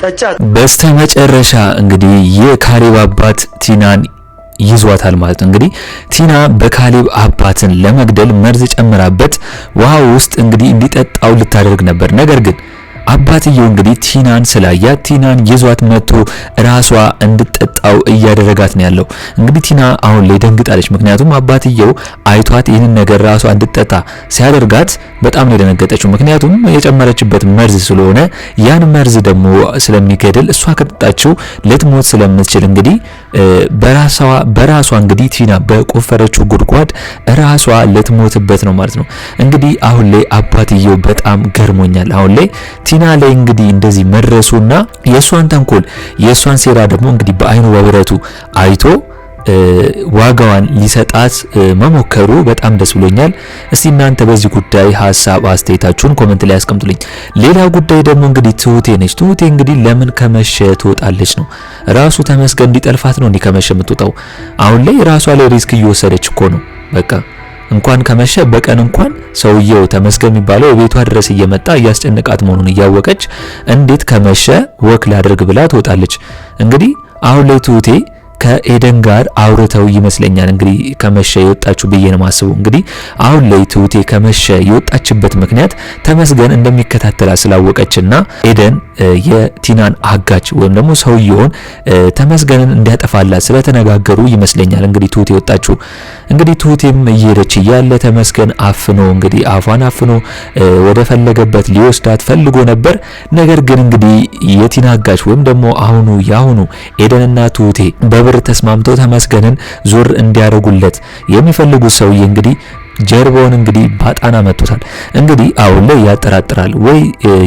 ጠጫት። በስተመጨረሻ እንግዲህ የካሌብ አባት ቲናን ይዟታል ማለት ነው። እንግዲህ ቲና በካሌብ አባትን ለመግደል መርዝ ጨምራበት ውሃ ውስጥ እንግዲህ እንዲጠጣው ልታደርግ ነበር። ነገር ግን አባትየው እንግዲህ ቲናን ስላያት ቲናን ይዟት መጥቶ ራሷ እንድትጠጣው እያደረጋት ነው ያለው። እንግዲህ ቲና አሁን ላይ ደንግጣለች። ምክንያቱም አባትየው አይቷት ይህንን ነገር ራሷ እንድትጠጣ ሲያደርጋት በጣም ነው የደነገጠችው። ምክንያቱም የጨመረችበት መርዝ ስለሆነ ያን መርዝ ደግሞ ስለሚገድል እሷ ከጠጣችው ልትሞት ስለምትችል እንግዲህ በራሷ እንግዲህ ቲና በቆፈረችው ጉድጓድ ራሷ ልትሞትበት ነው ማለት ነው። እንግዲህ አሁን ላይ አባትየው በጣም ገርሞኛል። አሁን ላይ ቲና ላይ እንግዲህ እንደዚህ መድረሱና የሷን ተንኮል የሷን ሴራ ደግሞ እንግዲህ በአይኑ በብረቱ አይቶ ዋጋዋን ሊሰጣት መሞከሩ በጣም ደስ ብሎኛል። እስቲ እናንተ በዚህ ጉዳይ ሐሳብ አስተያየታችሁን ኮሜንት ላይ አስቀምጡልኝ። ሌላ ጉዳይ ደግሞ እንግዲህ ትሁቴ ነች። ትሁቴ እንግዲህ ለምን ከመሸ ትወጣለች ነው? ራሱ ተመስገን እንዲጠልፋት ነው እንዲህ ከመሸ የምትወጣው? አሁን ላይ ራሷ ላይ ሪስክ እየወሰደች እኮ ነው። በቃ እንኳን ከመሸ በቀን እንኳን ሰውየው ተመስገን የሚባለው ቤቷ ድረስ እየመጣ እያስጨነቃት መሆኑን እያወቀች እንዴት ከመሸ ወክ ላድርግ ብላ ትወጣለች? እንግዲህ አሁን ላይ ትሁቴ ከኤደን ጋር አውርተው ይመስለኛል እንግዲህ ከመሸ የወጣችው ብዬ ነው ማስበው። እንግዲህ አሁን ላይ ትሁቴ ከመሸ የወጣችበት ምክንያት ተመስገን እንደሚከታተላ ስላወቀችና ኤደን የቲናን አጋች ወይም ደግሞ ሰውየውን ተመስገንን እንዲያጠፋላት ስለተነጋገሩ ይመስለኛል እንግዲህ ትሁቴ የወጣችው። እንግዲህ ትሁቴም እየሄደች እያለ ተመስገን አፍኖ እንግዲህ አፏን አፍኖ ወደ ፈለገበት ሊወስዳት ፈልጎ ነበር። ነገር ግን እንግዲህ የቲና አጋች ወይም ደግሞ ያሁኑ ኤደንና ትሁቴ በብር ተስማምተው ተመስገንን ዞር እንዲያደርጉለት የሚፈልጉት ሰውዬ እንግዲህ ጀርባውን እንግዲህ ባጣና መጥቶታል። እንግዲህ አሁን ላይ ያጠራጥራል ወይ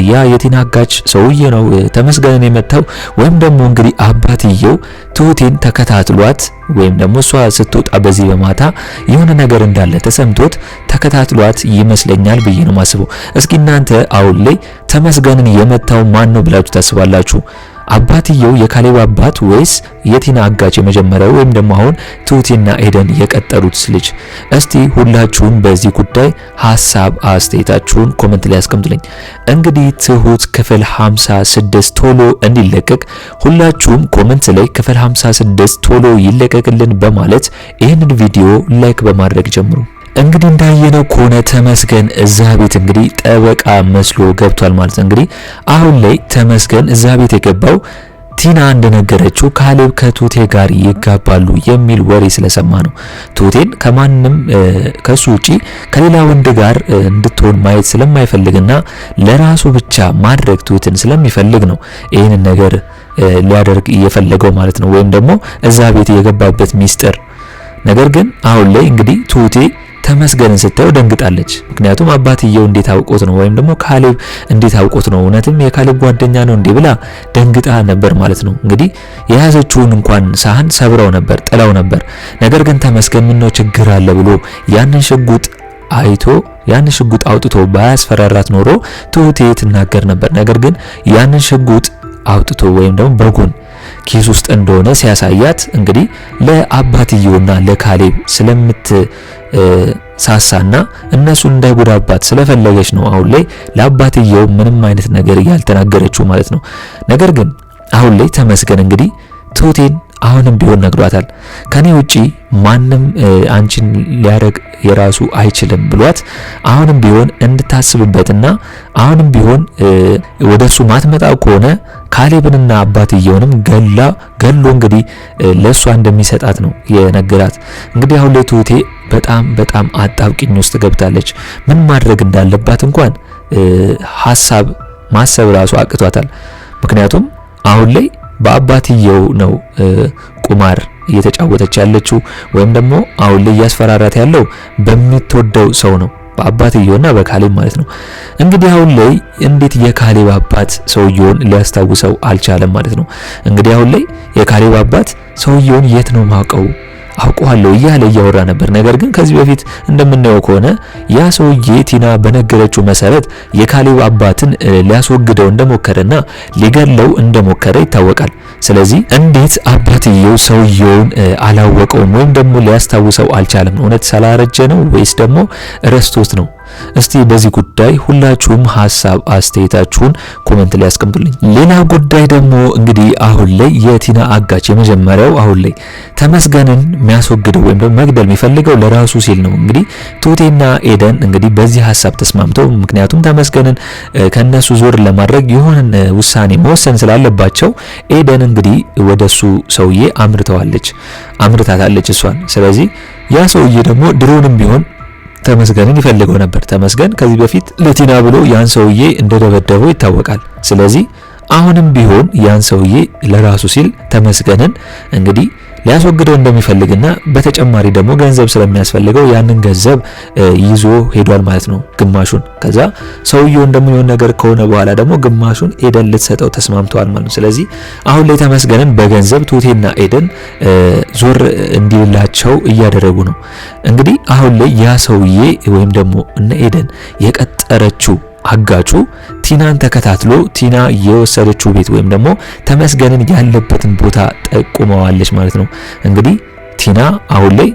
ያ የቲና አጋች ሰውዬ ነው ተመስገንን የመታው ወይም ደግሞ እንግዲህ አባትየው ትሁቴን ተከታትሏት ወይም ደግሞ እሷ ስትወጣ በዚህ በማታ የሆነ ነገር እንዳለ ተሰምቶት ተከታትሏት ይመስለኛል ብዬ ነው ማስበው። እስኪ እናንተ አሁን ላይ ተመስገንን የመታው ማን ነው ብላችሁ ታስባላችሁ? አባትየው የካሌብ አባት ወይስ የቲና አጋች የመጀመሪያው ወይም ደግሞ አሁን ትሁቴና ኤደን የቀጠሉት ልጅ? እስቲ ሁላችሁም በዚህ ጉዳይ ሐሳብ አስተያየታችሁን ኮሜንት ላይ አስቀምጡልኝ። እንግዲህ ትሁት ክፍል 56 ቶሎ እንዲለቀቅ ሁላችሁም ኮሜንት ላይ ክፍል 56 ቶሎ ይለቀቅልን በማለት ይህንን ቪዲዮ ላይክ በማድረግ ጀምሩ። እንግዲህ እንዳየነው ከሆነ ተመስገን እዛ ቤት እንግዲህ ጠበቃ መስሎ ገብቷል ማለት ነው። እንግዲህ አሁን ላይ ተመስገን እዛ ቤት የገባው ቲና እንደነገረችው ካሌብ ከትሁቴ ጋር ይጋባሉ የሚል ወሬ ስለሰማ ነው። ትሁቴን ከማንም ከሱ ውጪ ከሌላ ወንድ ጋር እንድትሆን ማየት ስለማይፈልግና ለራሱ ብቻ ማድረግ ትሁትን ስለሚፈልግ ነው ይህንን ነገር ሊያደርግ እየፈለገው ማለት ነው። ወይም ደግሞ እዛ ቤት የገባበት ሚስጥር። ነገር ግን አሁን ላይ እንግዲህ ትሁቴ ተመስገንን ስታየው ደንግጣለች። ምክንያቱም አባትየው እንዴት አውቆት ነው ወይም ደግሞ ካሌብ እንዴት አውቆት ነው እውነትም የካሌብ ጓደኛ ነው እንዴ ብላ ደንግጣ ነበር ማለት ነው። እንግዲህ የያዘችውን እንኳን ሳህን ሰብረው ነበር ጥላው ነበር። ነገር ግን ተመስገን ምን ነው ችግር አለ ብሎ ያንን ሽጉጥ አይቶ ያን ሽጉጥ አውጥቶ ባያስፈራራት ኖሮ ትሁቴ ትናገር ነበር። ነገር ግን ያንን ሽጉጥ አውጥቶ ወይም ደግሞ በጎን ኪስ ውስጥ እንደሆነ ሲያሳያት እንግዲህ ለአባትየውና ለካሌብ ሳሳና እነሱን እንዳይጎዳባት ስለፈለገች ነው አሁን ላይ ለአባትየው ምንም አይነት ነገር ያልተናገረችው ማለት ነው። ነገር ግን አሁን ላይ ተመስገን እንግዲህ ትሁቴን አሁንም ቢሆን ነግሯታል። ከኔ ውጪ ማንም አንቺን ሊያረግ የራሱ አይችልም ብሏት አሁንም ቢሆን እንድታስብበትና አሁንም ቢሆን ወደሱ ማትመጣው ከሆነ ካሌብንና አባትየውንም ገሎ እንግዲህ ለሷ እንደሚሰጣት ነው የነገራት። እንግዲህ አሁን ላይ ትሁቴ በጣም አጣብቂኝ ውስጥ ገብታለች። ምን ማድረግ እንዳለባት እንኳን ሐሳብ ማሰብ ራሱ አቅቷታል። ምክንያቱም አሁን ላይ በአባትየው ነው ቁማር እየተጫወተች ያለችው ወይም ደግሞ አሁን ላይ እያስፈራራት ያለው በምትወደው ሰው ነው በአባትየውና በካሌብ ማለት ነው። እንግዲህ አሁን ላይ እንዴት የካሌብ አባት ሰውየውን ሊያስታውሰው አልቻለም ማለት ነው። እንግዲህ አሁን ላይ የካሌብ አባት ሰውየውን የት ነው ማውቀው አውቀዋለሁ እያለ እያወራ ነበር። ነገር ግን ከዚህ በፊት እንደምናየው ከሆነ ያ ሰውዬ ቲና በነገረችው መሰረት የካሌብ አባትን ሊያስወግደው እንደሞከረና ሊገለው እንደሞከረ ይታወቃል። ስለዚህ እንዴት አባትየው ሰውየውን አላወቀውም ወይም ደግሞ ሊያስታውሰው አልቻለም? እውነት ስላረጀ ነው ወይስ ደግሞ ረስቶት ነው? እስቲ በዚህ ጉዳይ ሁላችሁም ሐሳብ አስተያየታችሁን ኮሜንት ላይ አስቀምጡልኝ። ሌላ ጉዳይ ደግሞ እንግዲህ አሁን ላይ የቲና አጋች የመጀመሪያው አሁን ላይ ተመስገንን የሚያስወግደው ወይም ደግሞ መግደል የሚፈልገው ለራሱ ሲል ነው። እንግዲህ ትሁቴና ኤደን እንግዲህ በዚህ ሐሳብ ተስማምተው ምክንያቱም ተመስገንን ከነሱ ዞር ለማድረግ የሆነ ውሳኔ መወሰን ስላለባቸው ኤደን እንግዲህ ወደሱ ሰውዬ አምርታታለች እሷን። ስለዚህ ያ ሰውዬ ደግሞ ድሮንም ቢሆን ተመስገንን ይፈልገው ነበር። ተመስገን ከዚህ በፊት ለቲና ብሎ ያን ሰውዬ እንደደበደበው ይታወቃል። ስለዚህ አሁንም ቢሆን ያን ሰውዬ ለራሱ ሲል ተመስገንን እንግዲህ ሊያስወግደው እንደሚፈልግና በተጨማሪ ደግሞ ገንዘብ ስለሚያስፈልገው ያንን ገንዘብ ይዞ ሄዷል ማለት ነው፣ ግማሹን። ከዛ ሰውየው ደግሞ የሆነ ነገር ከሆነ በኋላ ደግሞ ግማሹን ኤደን ልትሰጠው ተስማምተዋል ማለት ነው። ስለዚህ አሁን ላይ ተመስገንን በገንዘብ ትሁቴና ኤደን ዞር እንዲላቸው እያደረጉ ነው። እንግዲህ አሁን ላይ ያ ሰውዬ ወይም ደግሞ እነ ኤደን የቀጠረችው አጋቹ ቲናን ተከታትሎ ቲና የወሰደችው ቤት ወይም ደግሞ ተመስገንን ያለበትን ቦታ ጠቁመዋለች ማለት ነው። እንግዲህ ቲና አሁን ላይ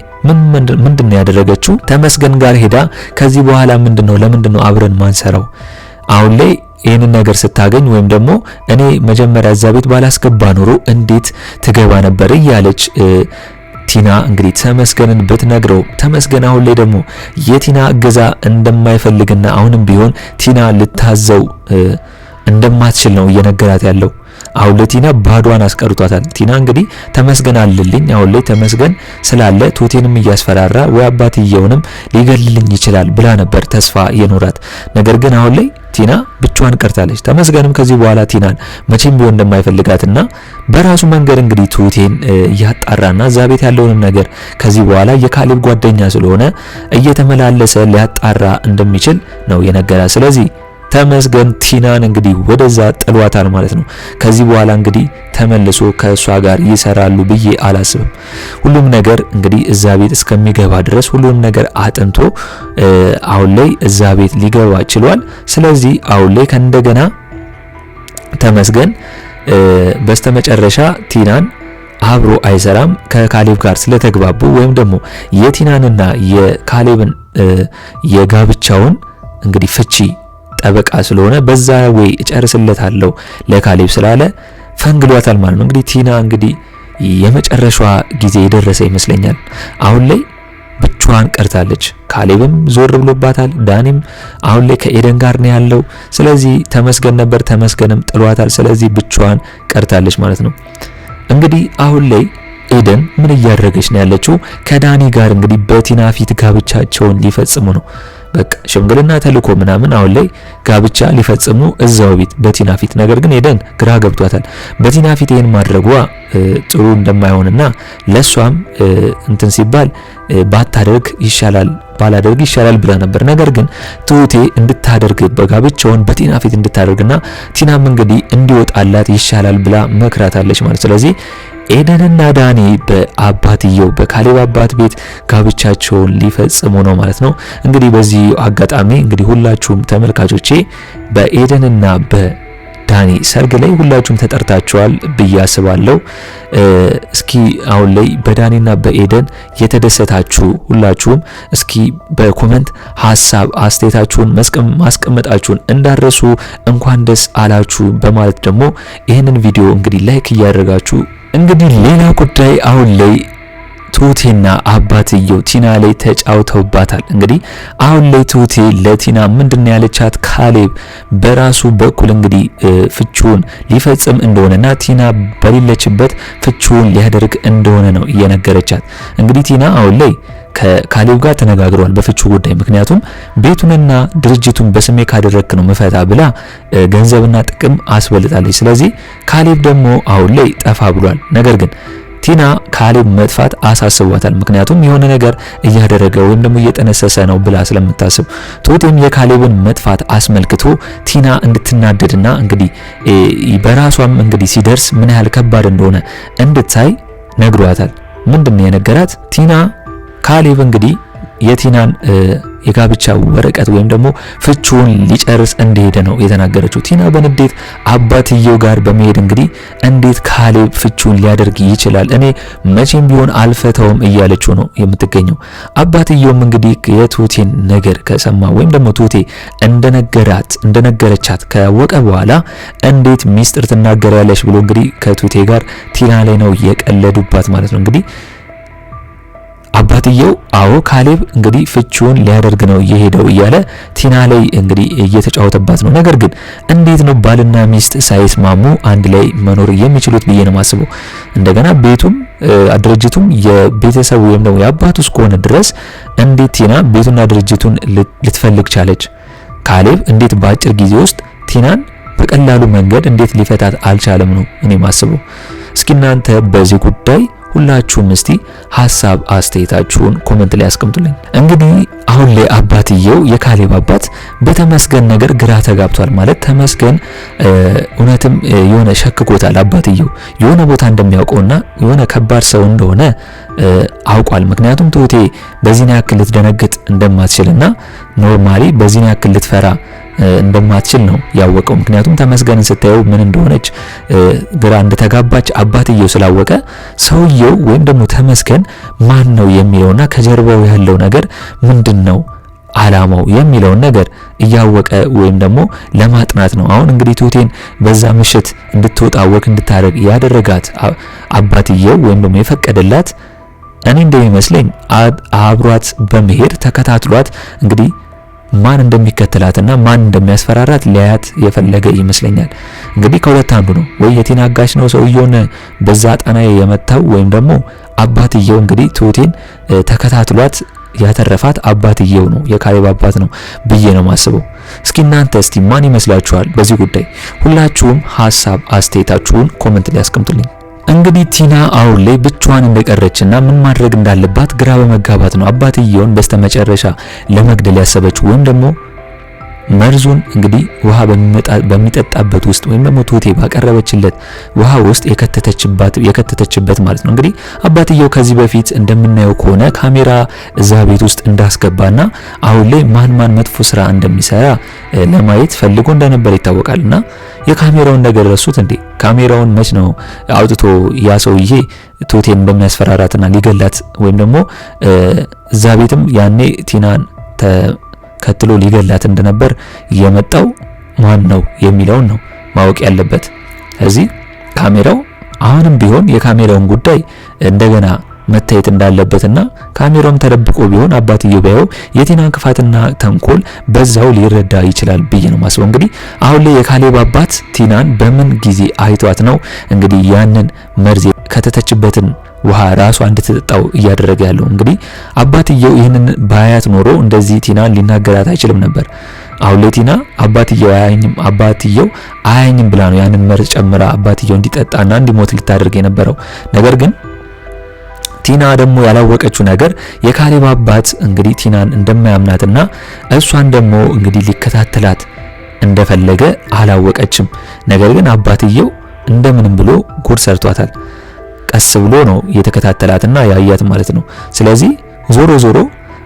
ምንድነው ያደረገችው? ተመስገን ጋር ሄዳ ከዚህ በኋላ ለምንድነው አብረን ማንሰራው? አሁን ላይ ይህንን ነገር ስታገኝ ወይም ደግሞ እኔ መጀመሪያ እዛ ቤት ባላስገባ ኖሮ እንዴት ትገባ ነበር እያለች ቲና እንግዲህ ተመስገንን ብትነግረው ተመስገን አሁን ላይ ደግሞ የቲና እገዛ እንደማይፈልግና አሁንም ቢሆን ቲና ልታዘው እንደማትችል ነው እየነገራት ያለው። አሁን ለቲና ባዷን አስቀርቷታል። ቲና እንግዲህ ተመስገን አለልኝ አሁን ላይ ተመስገን ስላለ ትሁቴንም እያስፈራራ ወይ አባትየውንም ሊገልልኝ ይችላል ብላ ነበር ተስፋ የኖራት። ነገር ግን አሁን ላይ ቲና ብቻዋን ቀርታለች። ተመስገንም ከዚህ በኋላ ቲናን መቼም ቢሆን እንደማይፈልጋትና በራሱ መንገድ እንግዲህ ትሁቴን እያጣራና እዛ ቤት ያለውንም ነገር ከዚህ በኋላ የካሌብ ጓደኛ ስለሆነ እየተመላለሰ ሊያጣራ እንደሚችል ነው የነገራት። ስለዚህ ተመስገን ቲናን እንግዲህ ወደዛ ጥሏታል ማለት ነው። ከዚህ በኋላ እንግዲህ ተመልሶ ከሷ ጋር ይሰራሉ ብዬ አላስብም። ሁሉም ነገር እንግዲህ እዛ ቤት እስከሚገባ ድረስ ሁሉም ነገር አጥንቶ አሁን ላይ እዛ ቤት ሊገባ ችሏል። ስለዚህ አሁን ላይ ከእንደገና ተመስገን በስተመጨረሻ ቲናን አብሮ አይሰራም ከካሌብ ጋር ስለተግባቡ ወይም ደግሞ የቲናንና የካሌብን የጋብቻውን እንግዲህ ፍቺ ጠበቃ ስለሆነ በዛ ወይ እጨርስለታለሁ ለካሌብ ስላለ ፈንግሏታል ማለት ነው። እንግዲህ ቲና እንግዲህ የመጨረሻዋ ጊዜ የደረሰ ይመስለኛል። አሁን ላይ ብቻዋን ቀርታለች። ካሌብም ዞር ብሎባታል። ዳኒም አሁን ላይ ከኤደን ጋር ነው ያለው። ስለዚህ ተመስገን ነበር፣ ተመስገንም ጥሏታል። ስለዚህ ብቻዋን ቀርታለች ማለት ነው። እንግዲህ አሁን ላይ ኤደን ምን እያደረገች ነው ያለችው? ከዳኒ ጋር እንግዲህ በቲና ፊት ጋብቻቸውን ሊፈጽሙ ነው። በቃ ሽምግልና ተልኮ ምናምን አሁን ላይ ጋብቻ ሊፈጽሙ እዛው ቤት በቲና ፊት። ነገር ግን ኤደን ግራ ገብቷታል። በቲና ፊት ይሄን ማድረጓ ጥሩ እንደማይሆንና ለሷም እንትን ሲባል ባታደርግ ይሻላል ባላደርግ ይሻላል ብላ ነበር። ነገር ግን ትሁቴ እንድታደርግ በጋብቻውን በቲና ፊት እንድታደርግና ቲናም እንግዲህ እንዲወጣላት ይሻላል ብላ መክራታለች ማለት። ስለዚህ ኤደንና ዳኒ በአባትየው በካሌብ አባት ቤት ጋብቻቸውን ሊፈጽሙ ነው ማለት ነው። እንግዲህ በዚህ አጋጣሚ እንግዲህ ሁላችሁም ተመልካቾቼ በኤደንና በዳኒ ሰርግ ላይ ሁላችሁም ተጠርታችኋል ብዬ አስባለሁ። እስኪ አሁን ላይ በዳኒና በኤደን የተደሰታችሁ ሁላችሁም እስኪ በኮሜንት ሐሳብ አስተያየታችሁን ማስቀመጣችሁን እንዳረሱ እንኳን ደስ አላችሁ በማለት ደግሞ ይህንን ቪዲዮ እንግዲህ ላይክ እያደረጋችሁ እንግዲህ ሌላ ጉዳይ አሁን ላይ ትሁቴና አባትየው ቲና ላይ ተጫውተውባታል። እንግዲህ አሁን ላይ ትሁቴ ለቲና ምንድነው ያለቻት? ካሌብ በራሱ በኩል እንግዲህ ፍቹን ሊፈጽም እንደሆነና ቲና በሌለችበት ፍቹን ሊያደርግ እንደሆነ ነው እየነገረቻት። እንግዲህ ቲና አሁን ላይ ከካሌብ ጋር ተነጋግረዋል በፍቹ ጉዳይ። ምክንያቱም ቤቱንና ድርጅቱን በስሜ ካደረክ ነው መፈታ ብላ ገንዘብና ጥቅም አስበልጣለች። ስለዚህ ካሌብ ደግሞ አሁን ላይ ጠፋ ብሏል። ነገር ግን ቲና ካሌብ መጥፋት አሳስቧታል። ምክንያቱም የሆነ ነገር እያደረገ ወይም ደግሞ እየጠነሰሰ ነው ብላ ስለምታስብ ትሁቴም የካሌብን መጥፋት አስመልክቶ ቲና እንድትናደድና እንግዲህ በራሷም እንግዲህ ሲደርስ ምን ያህል ከባድ እንደሆነ እንድታይ ነግሯታል። ምንድነው የነገራት? ቲና ካሌብ እንግዲህ የቲናን የጋብቻ ወረቀት ወይም ደግሞ ፍቹን ሊጨርስ እንደሄደ ነው የተናገረችው። ቲና በንዴት አባትየው ጋር በመሄድ እንግዲህ እንዴት ካሌብ ፍቹን ሊያደርግ ይችላል? እኔ መቼም ቢሆን አልፈተውም እያለችው ነው የምትገኘው። አባትየውም እንግዲህ የቱቴን ነገር ከሰማ ወይም ደግሞ ቱቴ እንደነገረቻት ካወቀ በኋላ እንዴት ሚስጥር ትናገራለች ብሎ እንግዲህ ከቱቴ ጋር ቲና ላይ ነው የቀለዱባት ማለት ነው። እንግዲህ አባትየው አዎ ካሌብ እንግዲህ ፍቹን ሊያደርግ ነው የሄደው እያለ ቲና ላይ እንግዲህ እየተጫወተባት ነው። ነገር ግን እንዴት ነው ባልና ሚስት ሳይስማሙ አንድ ላይ መኖር የሚችሉት ብዬ ነው ማስበው። እንደገና ቤቱም ድርጅቱም የቤተሰቡ ወይም ደግሞ የአባቱ እስከሆነ ድረስ እንዴት ቲና ቤቱና ድርጅቱን ልትፈልግ ቻለች? ካሌብ እንዴት በአጭር ጊዜ ውስጥ ቲናን በቀላሉ መንገድ እንዴት ሊፈታት አልቻለም ነው እኔ ማስበው። እስኪ እናንተ በዚህ ጉዳይ ሁላችሁም እስቲ ሐሳብ አስተያየታችሁን ኮሜንት ላይ አስቀምጡልኝ። እንግዲህ አሁን ላይ አባትየው የካሌብ አባት በተመስገን ነገር ግራ ተጋብቷል። ማለት ተመስገን እውነትም የሆነ ሸክኮታል። አባትየው የሆነ ቦታ እንደሚያውቀውና የሆነ ከባድ ሰው እንደሆነ አውቋል። ምክንያቱም ትሁቴ በዚህን ያክል ልትደነግጥ እንደማትችልና ኖርማሊ በዚህን ያክል ልትፈራ እንደማትችል ነው ያወቀው። ምክንያቱም ተመስገንን ስታየው ምን እንደሆነች ግራ እንደተጋባች አባትየው ስላወቀ ሰውየው ወይም ደግሞ ተመስገን ማን ነው የሚለውና ከጀርባው ያለው ነገር ምንድነው አላማው የሚለውን ነገር እያወቀ ወይም ደግሞ ለማጥናት ነው። አሁን እንግዲህ ትሁቴን በዛ ምሽት እንድትወጣ ወክ እንድታደርግ ያደረጋት አባትየው ወይም ደግሞ የፈቀደላት እኔ እንደሚመስለኝ አብሯት በመሄድ ተከታትሏት እንግዲህ ማን እንደሚከተላትና ማን እንደሚያስፈራራት ሊያያት የፈለገ ይመስለኛል። እንግዲህ ከሁለት አንዱ ነው፣ ወይ የቲና አጋች ነው ሰውየውን በዛ ጣና የመታው ወይም ደግሞ አባትየው እንግዲህ ትሁቴን ተከታትሏት ያተረፋት አባትየው ነው፣ የካሌብ አባት ነው ብዬ ነው ማስበው። እስኪ እናንተ እስቲ ማን ይመስላችኋል በዚህ ጉዳይ? ሁላችሁም ሐሳብ አስተያየታችሁን ኮሜንት ላይ አስቀምጡልኝ። እንግዲህ ቲና አሁን ላይ ብቻዋን እንደቀረችና ምን ማድረግ እንዳለባት ግራ በመጋባት ነው አባትየውን በስተመጨረሻ ለመግደል ያሰበችው ወይም ደግሞ መርዙን እንግዲህ ውሃ በሚጠጣበት ውስጥ ወይም ደግሞ ትሁቴ ባቀረበችለት ውሃ ውስጥ የከተተችበት ማለት ነው። እንግዲህ አባትየው ከዚህ በፊት እንደምናየው ከሆነ ካሜራ እዛ ቤት ውስጥ እንዳስገባና አሁን ላይ ማን መጥፎ ስራ እንደሚሰራ ለማየት ፈልጎ እንደነበር ይታወቃልና የካሜራውን ነገር ረሱት እንዴ? ካሜራውን መች ነው አውጥቶ ያ ሰውዬ ትሁቴን እንደሚያስፈራራትና ሊገላት ወይም ደግሞ እዛ ቤትም ያኔ ቲናን ከትሎ ሊገላት እንደነበር የመጣው ማን ነው የሚለውን ነው ማወቅ ያለበት። ስለዚህ ካሜራው አሁንም ቢሆን የካሜራውን ጉዳይ እንደገና መታየት እንዳለበትና ካሜራውም ተደብቆ ቢሆን አባትየው ባየው የቲናን ክፋትና ተንኮል በዛው ሊረዳ ይችላል ብዬ ነው ማስበው። እንግዲህ አሁን ላይ የካሌብ አባት ቲናን በምን ጊዜ አይቷት ነው እንግዲህ ያንን መርዝ ከተተችበትን ውሃ ራሷ እንድትጠጣው እያደረገ ያለው? እንግዲህ አባትየው ይህንን ባያት ኖሮ እንደዚህ ቲናን ሊናገራት አይችልም ነበር። አሁን ላይ ቲና አባትየው አያኝም ብላ ነው ያንን መርዝ ጨምራ አባትየው እንዲጠጣና እንዲሞት ልታደርግ የነበረው። ነገር ግን ቲና ደግሞ ያላወቀችው ነገር የካሌብ አባት እንግዲህ ቲናን እንደማያምናትና እሷን ደግሞ እንግዲህ ሊከታተላት እንደፈለገ አላወቀችም። ነገር ግን አባትየው እንደምንም ብሎ ጉድ ሰርቷታል። ቀስ ብሎ ነው የተከታተላትና ያያት ማለት ነው። ስለዚህ ዞሮ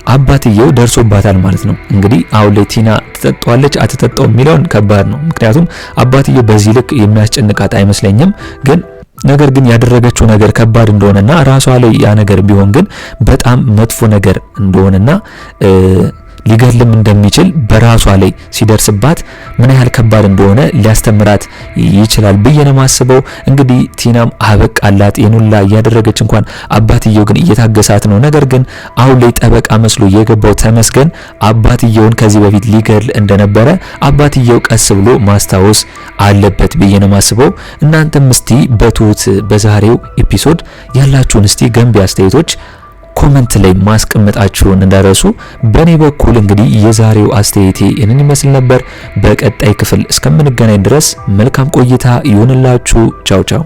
አባትየው ደርሶባታል ማለት ነው። እንግዲህ አሁን ላይ ቲና ትጠጣዋለች አትጠጣው የሚለውን ከባድ ነው። ምክንያቱም አባትየው በዚህ ልክ የሚያስጨንቃት አይመስለኝም። ነገር ግን ያደረገችው ነገር ከባድ እንደሆነና ራሷ ላይ ያ ነገር ቢሆን ግን በጣም መጥፎ ነገር እንደሆነና ሊገድልም እንደሚችል በራሷ ላይ ሲደርስባት ምን ያህል ከባድ እንደሆነ ሊያስተምራት ይችላል ብዬ ነው ማስበው። እንግዲህ ቲናም አበቃላት የኑላ እያደረገች እንኳን አባትየው ግን እየታገሳት ነው። ነገር ግን አሁን ላይ ጠበቃ መስሎ የገባው ተመስገን አባትየውን ከዚህ በፊት ሊገድል እንደነበረ አባትየው ቀስ ብሎ ማስታወስ አለበት ብዬ ነው ማስበው። እናንተም እስቲ በትሁት በዛሬው ኤፒሶድ ያላችሁን እስቲ ገንቢ አስተያየቶች ኮሜንት ላይ ማስቀመጣችሁን እንዳረሱ። በኔ በኩል እንግዲህ የዛሬው አስተያየቴ እንን ይመስል ነበር። በቀጣይ ክፍል እስከምንገናኝ ድረስ መልካም ቆይታ ይሁንላችሁ። ቻው ቻው።